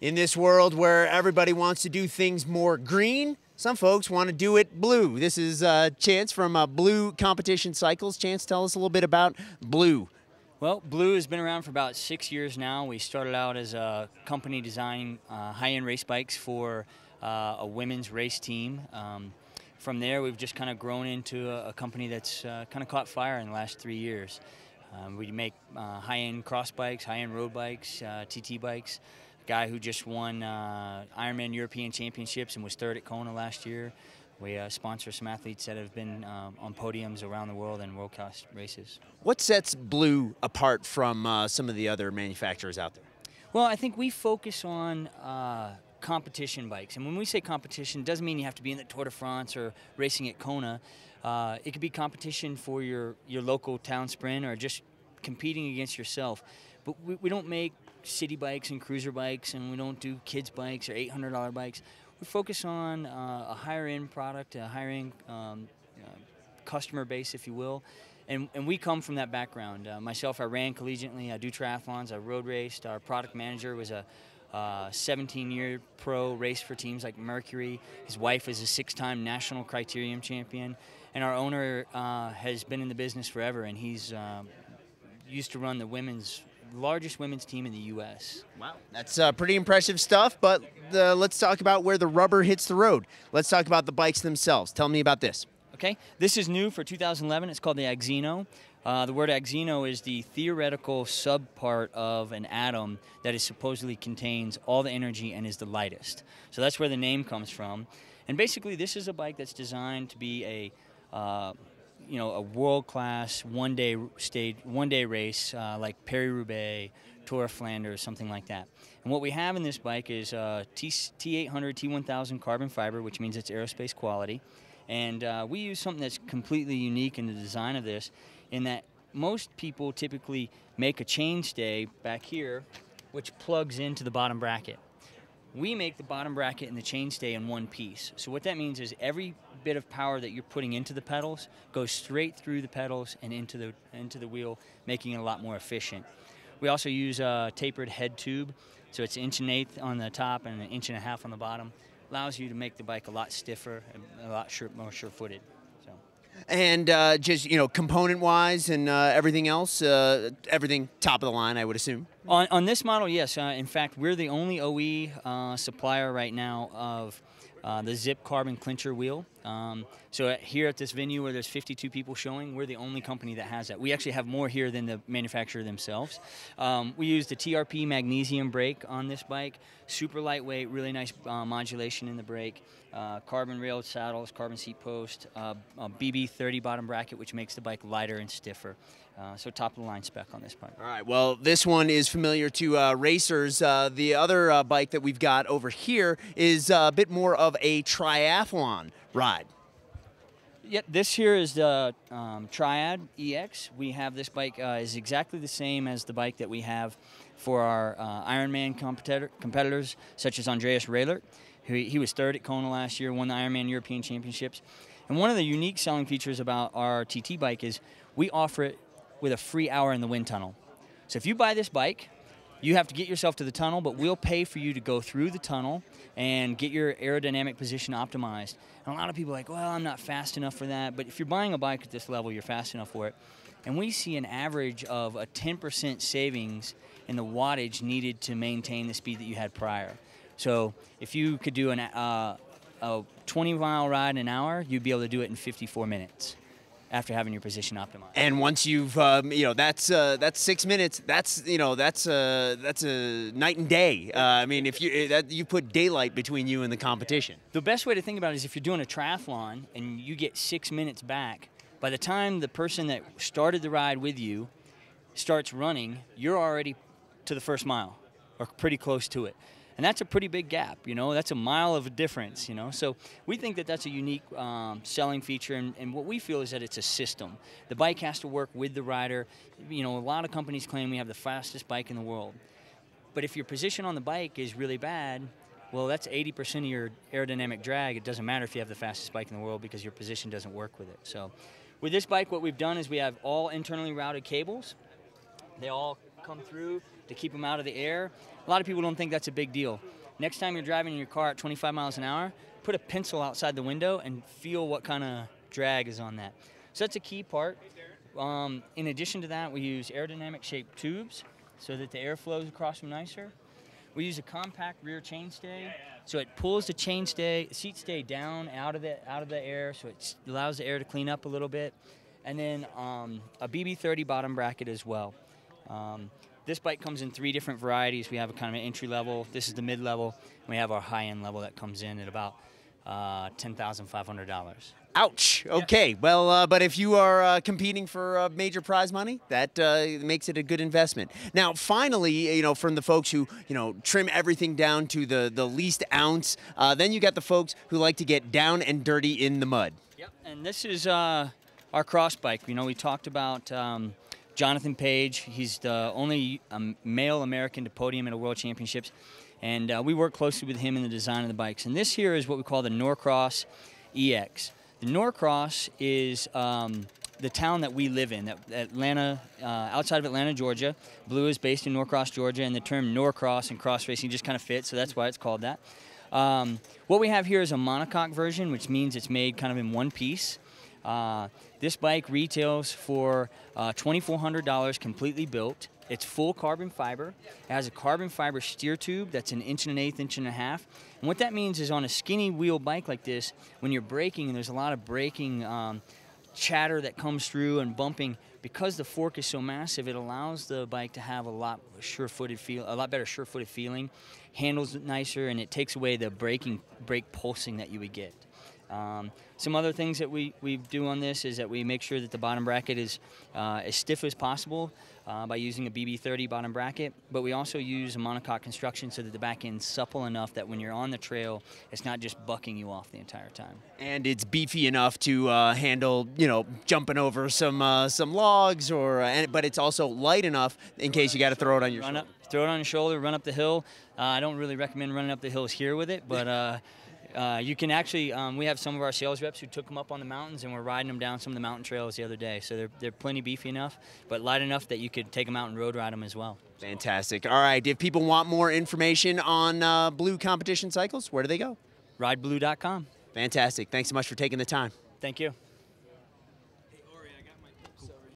In this world where everybody wants to do things more green, some folks want to do it blue. This is Chance from Blue Competition Cycles. Chance, tell us a little bit about Blue. Well, Blue has been around for about 6 years now. We started out as a company designing high-end race bikes for a women's race team. From there, we've just kind of grown into a company that's kind of caught fire in the last 3 years. We make high-end cross bikes, high-end road bikes, TT bikes. A guy who just won Ironman European Championships and was third at Kona last year. We sponsor some athletes that have been on podiums around the world in world-class races. What sets Blue apart from some of the other manufacturers out there? Well, I think we focus on competition bikes. And when we say competition, it doesn't mean you have to be in the Tour de France or racing at Kona. It could be competition for your local town sprint or just competing against yourself. But we don't make city bikes and cruiser bikes, and we don't do kids bikes or $800 bikes. We focus on a higher-end product, a higher-end customer base, if you will. And we come from that background. Myself, I ran collegiately. I do triathlons. I road raced. Our product manager was a 17-year pro, raced for teams like Mercury. His wife is a 6-time national criterium champion. And our owner has been in the business forever, and he's used to run the largest women's team in the U.S. Wow, that's pretty impressive stuff, but let's talk about where the rubber hits the road. Let's talk about the bikes themselves. Tell me about this. Okay, this is new for 2011. It's called the Axino. The word Axino is the theoretical subpart of an atom that is supposedly contains all the energy and is the lightest. So that's where the name comes from. And basically, this is a bike that's designed to be a world-class one-day race like Paris-Roubaix, Tour of Flanders, something like that. And what we have in this bike is T800, T1000 carbon fiber, which means it's aerospace quality. And we use something that's completely unique in the design of this, in that most people typically make a chainstay back here, which plugs into the bottom bracket. We make the bottom bracket and the chainstay in one piece. So what that means is every bit of power that you're putting into the pedals goes straight through the pedals and into the wheel, making it a lot more efficient. We also use a tapered head tube, so it's 1.1 inches on the top and 1.5 inches on the bottom. Allows you to make the bike a lot stiffer and a lot more sure-footed. And just, component-wise and everything else, everything top of the line, I would assume? On this model, yes. In fact, we're the only OE supplier right now of the Zip Carbon Clincher wheel. So here at this venue where there's 52 people showing, we're the only company that has that. We actually have more here than the manufacturer themselves. We use the TRP magnesium brake on this bike. Super lightweight, really nice modulation in the brake. Carbon railed saddles, carbon seat post, a BB30 bottom bracket, which makes the bike lighter and stiffer. So top of the line spec on this bike. All right, well, this one is familiar to racers. The other bike that we've got over here is a bit more of a triathlon ride. Yep, this here is the Triad Dx. We have this bike is exactly the same as the bike that we have for our Ironman competitors, such as Andreas Raylert. He was third at Kona last year, won the Ironman European Championships. And one of the unique selling features about our TT bike is we offer it with a free hour in the wind tunnel. So if you buy this bike, you have to get yourself to the tunnel, but we'll pay for you to go through the tunnel and get your aerodynamic position optimized. And a lot of people are like, well, I'm not fast enough for that. But if you're buying a bike at this level, you're fast enough for it. And we see an average of a 10% savings in the wattage needed to maintain the speed that you had prior. So if you could do a 20-mile ride in an hour, you'd be able to do it in 54 minutes. After having your position optimized. And once you've, that's 6 minutes. That's a night and day. I mean, if you put daylight between you and the competition. The best way to think about it is if you're doing a triathlon and you get 6 minutes back, by the time the person that started the ride with you starts running, you're already to the first mile or pretty close to it. And that's a pretty big gap, That's a mile of a difference, So we think that that's a unique selling feature, and what we feel is that it's a system. The bike has to work with the rider. A lot of companies claim we have the fastest bike in the world. But if your position on the bike is really bad, well, that's 80% of your aerodynamic drag. It doesn't matter if you have the fastest bike in the world because your position doesn't work with it. So with this bike, what we've done is we have all internally routed cables. They all come through to keep them out of the air. A lot of people don't think that's a big deal. Next time you're driving in your car at 25 miles an hour, put a pencil outside the window and feel what kind of drag is on that. So that's a key part. In addition to that, we use aerodynamic shaped tubes so that the air flows across them nicer. We use a compact rear chainstay, so it pulls the seat stay down out of the air, so it allows the air to clean up a little bit. And then a BB30 bottom bracket as well. This bike comes in 3 different varieties. We have a kind of an entry level. This is the mid level. And we have our high end level that comes in at about $10,500. Ouch. Okay. Yeah. Well, but if you are competing for major prize money, that makes it a good investment. Now, finally, from the folks who, trim everything down to the least ounce, then you got the folks who like to get down and dirty in the mud. Yep. And this is our cross bike. We talked about Jonathan Page. He's the only male American to podium at a World Championships. And we work closely with him in the design of the bikes. And this here is what we call the Norcross Ix. The Norcross is the town that we live in, Atlanta, outside of Atlanta, Georgia. Blue is based in Norcross, Georgia, and the term Norcross and cross racing just kind of fits, so that's why it's called that. What we have here is a monocoque version, which means it's made kind of in one piece. This bike retails for $2,400 completely built. It's full carbon fiber. It has a carbon fiber steer tube that's 1 1/8 inches, 1.5 inches. And what that means is on a skinny wheel bike like this, when you're braking, and there's a lot of braking chatter that comes through and bumping, because the fork is so massive, it allows the bike to have a lot better sure-footed feeling, handles it nicer, and it takes away the brake pulsing that you would get. Some other things that we do on this is that we make sure that the bottom bracket is as stiff as possible by using a BB30 bottom bracket, but we also use a monocoque construction so that the back end's supple enough that when you're on the trail, it's not just bucking you off the entire time. And it's beefy enough to handle, jumping over some logs, but it's also light enough in case you got to throw it on your shoulder. Throw it on your shoulder, run up the hill. I don't really recommend running up the hills here with it, but you can actually, we have some of our sales reps who took them up on the mountains, and we're riding them down some of the mountain trails the other day. So they're plenty beefy enough, but light enough that you could take them out and road ride them as well. Fantastic. All right, if people want more information on Blue competition cycles, where do they go? Rideblue.com. Fantastic. Thanks so much for taking the time. Thank you.